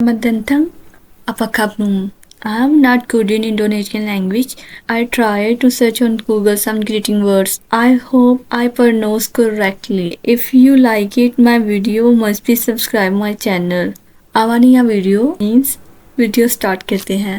Selamat datang. Apa kabarmu? I'm not good in Indonesian language. I tried to search on Google some greeting words. I hope I pronounce correctly. If you like it, my video must be subscribe my channel. आवानी या video means video start करते हैं।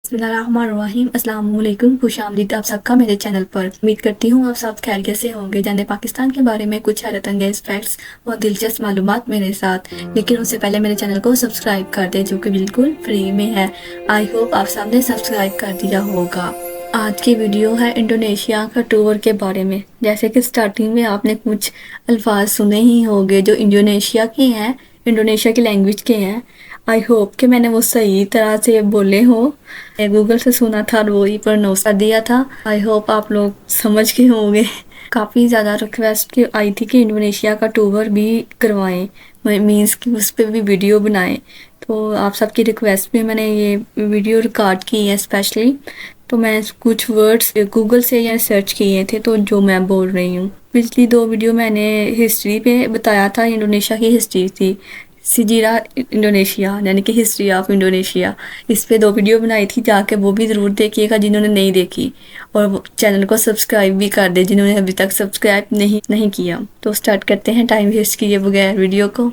बिस्मिल्लाहिर्रहमानिर्रहीम, अस्सलाम वालेकुम, खुशामदीद आप सबका मेरे channel पर। उम्मीद करती हूँ आप सब खैरियत से होंगे। जाने पाकिस्तान के बारे में कुछ हैरत अंगेज फैक्ट्स और दिलचस्प मालूमात मेरे साथ, लेकिन उससे पहले मेरे चैनल को सब्सक्राइब कर दें जो कि बिल्कुल फ्री में है। आई होप आप सब ने सब्सक्राइब कर दिया होगा। आज की वीडियो है इंडोनेशिया का टूर के बारे में। जैसे कि स्टार्टिंग में आपने कुछ अल्फाज सुने ही होंगे जो इंडोनेशिया के हैं, इंडोनेशिया की लैंग्वेज के हैं। आई होप कि मैंने वो सही तरह से बोले हो। गूगल से सुना था और वही प्रोनाउंस कर दिया था। आई होप आप लोग समझ के होंगे। काफ़ी ज़्यादा रिक्वेस्ट की आई थी कि इंडोनेशिया का टूर भी करवाएं, मीन्स कि उस पर भी वीडियो बनाएं। तो आप सबकी रिक्वेस्ट पे मैंने ये वीडियो रिकॉर्ड की है स्पेशली। तो मैं कुछ वर्ड्स गूगल से या सर्च किए थे तो जो मैं बोल रही हूँ। पिछली 2 वीडियो मैंने हिस्ट्री पे बताया था, इंडोनेशिया की हिस्ट्री थी। सिजीरा इंडोनेशिया यानी कि हिस्ट्री ऑफ इंडोनेशिया, इस पे 2 वीडियो बनाई थी, जाके वो भी ज़रूर देखिएगा जिन्होंने नहीं देखी। और चैनल को सब्सक्राइब भी कर दे जिन्होंने अभी तक सब्सक्राइब नहीं किया। तो स्टार्ट करते हैं टाइम वेस्ट किए बगैर वीडियो को।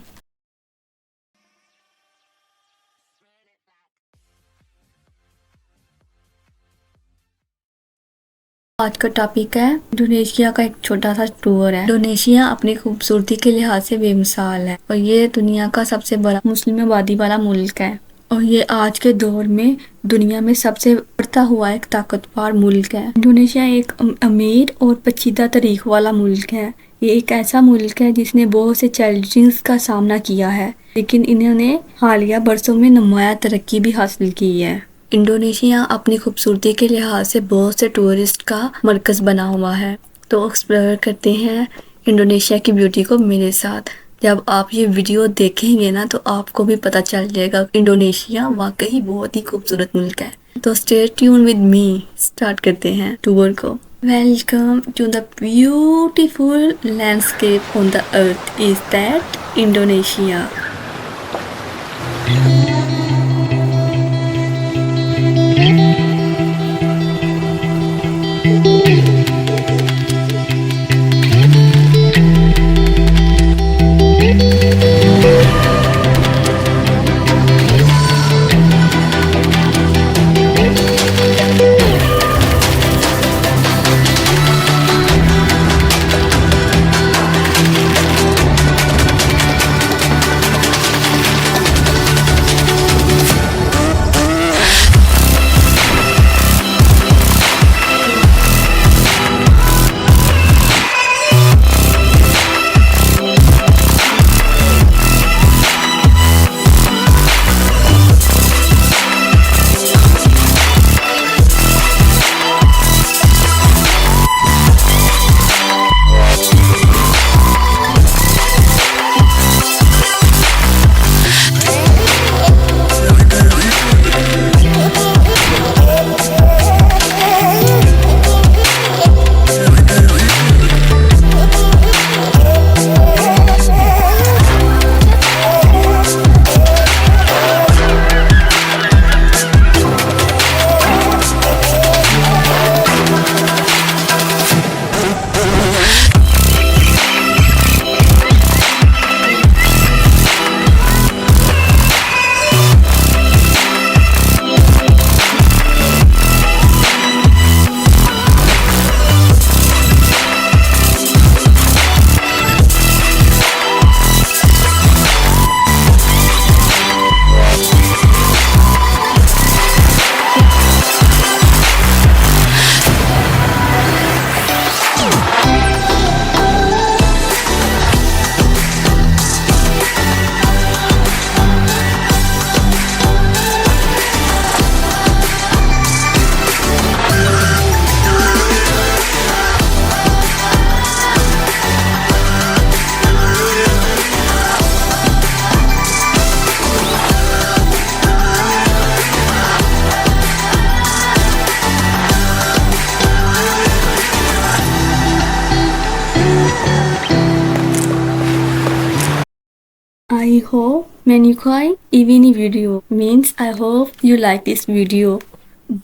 आज का टॉपिक है इंडोनेशिया का एक छोटा सा टूर है। इंडोनेशिया अपनी खूबसूरती के लिहाज से बेमिसाल है और ये दुनिया का सबसे बड़ा मुस्लिम आबादी वाला मुल्क है। और ये आज के दौर में दुनिया में सबसे बढ़ता हुआ एक ताकतवर मुल्क है। इंडोनेशिया एक अमीर और पेचीदा तारीख वाला मुल्क है। ये एक ऐसा मुल्क है जिसने बहुत से चैलेंजेस का सामना किया है, लेकिन इन्होंने हालिया बरसों में नुमाया तरक्की भी हासिल की है। इंडोनेशिया अपनी खूबसूरती के लिहाज से बहुत से टूरिस्ट का मरकज़ बना हुआ है। तो एक्सप्लोर करते हैं इंडोनेशिया की ब्यूटी को मेरे साथ। जब आप ये वीडियो देखेंगे ना तो आपको भी पता चल जाएगा इंडोनेशिया वाकई बहुत ही खूबसूरत मुल्क है। तो stay tuned with me, start करते हैं टूर को। Welcome to the beautiful landscape on the earth is that Indonesia. I hope many quite even video means I hope you like this video.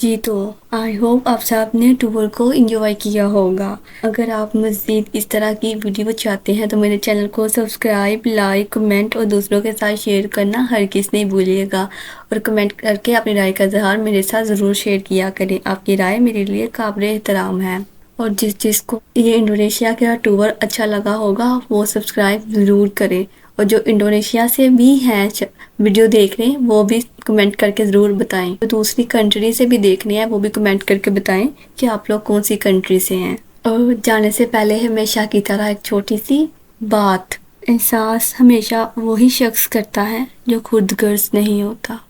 जी तो आई होप आप सब ने tour को enjoy किया होगा। अगर आप मज़ीद इस तरह की वीडियो चाहते हैं तो मेरे चैनल को सब्सक्राइब, लाइक, कमेंट और दूसरों के साथ शेयर करना हरगिज़ नहीं भूलिएगा। और कमेंट करके अपनी राय का इज़हार मेरे साथ ज़रूर शेयर किया करें। आपकी राय मेरे लिए काबिल एहतराम है। और जिसको ये इंडोनेशिया का टूर अच्छा लगा होगा वो सब्सक्राइब ज़रूर करें। और जो इंडोनेशिया से भी हैं वीडियो देख रहे हैं वो भी कमेंट करके ज़रूर बताएं। तो दूसरी कंट्री से भी देखने हैं वो भी कमेंट करके बताएं कि आप लोग कौन सी कंट्री से हैं। और जाने से पहले हमेशा की तरह एक छोटी सी बात, एहसास हमेशा वही शख्स करता है जो खुद गर्ज नहीं होता।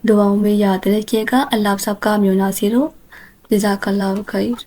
दुआओं में याद रखिएगा। अल्लाह आप सबका हामी नासिर हो। जज़ाकल्लाहु खैर।